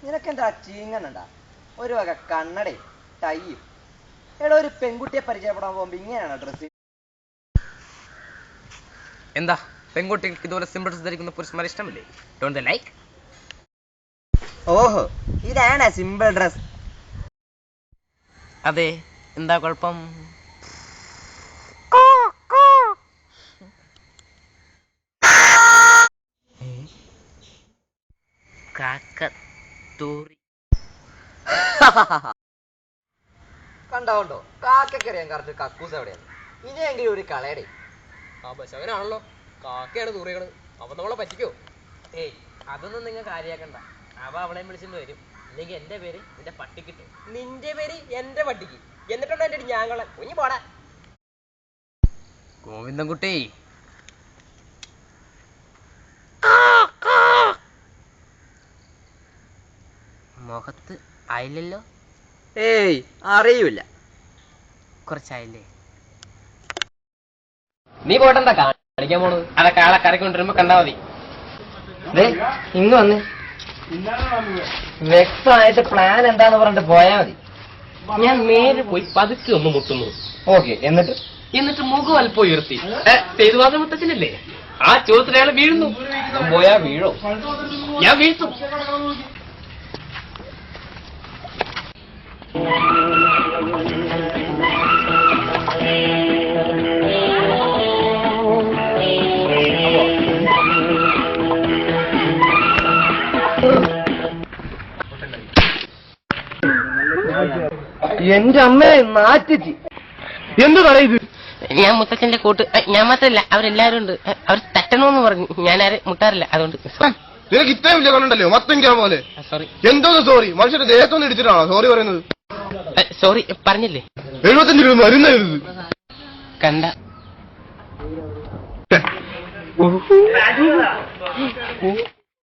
നിനക്കെന്താ ചീങ്ങനുണ്ടാ? ഒരു വക കണ്ണടയും ടൈയും. എടാ, ഒരു പെൺകുട്ടിയെ പരിചയപ്പെടാൻ പോകുമ്പോ ഇങ്ങനെയാണോ ഡ്രസ്? എന്താ പെൺകുട്ടികൾക്ക് ഇതുപോലെ സിമ്പിൾ ഡ്രസ് ധരിക്കുന്ന പുരുഷന്മാർ ഇഷ്ടമില്ലേ? Don't they like? ഓഹോ, ഇതാണ് സിമ്പിൾ ഡ്രസ്. അതെ, എന്താ കുഴപ്പം? കണ്ടോ, കാക്കറിയാൻ കറക്റ്റ് കക്കൂസ് എവിടെയാണ്. ഇനിയെങ്കിലും ഒരു കളയടേ. ആ ബശവനാണല്ലോ, കാക്കയാണ് തൂറിയണത്. അവ നമ്മളെ പറ്റിക്കോ? ഏയ്, അതൊന്നും നിങ്ങൾ കാര്യാക്കണ്ട. അവ അവളെ വിളിച്ചിട്ട് വരും. ഇല്ലെങ്കിൽ എന്റെ പേര് നിന്റെ പട്ടിക്കിട്ടു. നിന്റെ പേര് എന്റെ പട്ടിക്ക്, എന്നിട്ടുണ്ടോ എന്റെ ഞാങ്ങളെ കുഞ്ഞു പോടാ. ഗോവിന്ദൻകുട്ടി, മുഖത്ത് ആയില്ലല്ലോ? ഏയ്, അറിയൂല. കുറച്ചായില്ലേ? നീ പോട്ടെന്താ കാണിക്കാൻ പോണത്? അതൊക്കെ ആളെ കരക്കൊണ്ടിരുമ്പോ കണ്ടാ മതി. ഇങ്ങ് വന്ന് വ്യക്തമായിട്ട് പ്ലാൻ എന്താന്ന് പറഞ്ഞിട്ട് പോയാ മതി. ഞാൻ നേരെ പോയി പതുക്കെ ഒന്ന് മുട്ടുന്നു. ഓക്കെ, എന്നിട്ട് മുഖം അല്പം ഉയർത്തി. സേതുവാദ മുത്തച്ഛനല്ലേ? ആ ചോദ്യത്തിൽ അയാൾ വീഴുന്നു. പോയാ വീഴോ? ഞാൻ വീഴ്ത്തും. എന്റെ അമ്മയെ നാറ്റിച്ച്. എന്ത് പറയത്? ഞാൻ മുത്തച്ഛന്റെ കൂട്ട്. ഞാൻ മാത്രല്ല, അവരെല്ലാരും ഉണ്ട്. അവർ തട്ടണമെന്ന് പറഞ്ഞു. ഞാൻ ആരെ മുട്ടാറില്ല, അതുകൊണ്ട്. നിനക്ക് ഇത്രയും വലിയ കണ്ണുണ്ടല്ലോ, മത്തങ്ങിക്കാൻ പോലെ. സോറി. എന്തോന്ന് സോറി? മനുഷ്യന്റെ ദേഹത്തൊന്നും ഇടിച്ചിട്ടാണോ സോറി പറയുന്നത്? സോറി പറഞ്ഞില്ലേ? 75 രൂപ മരുന്നായിരുന്നു. കണ്ട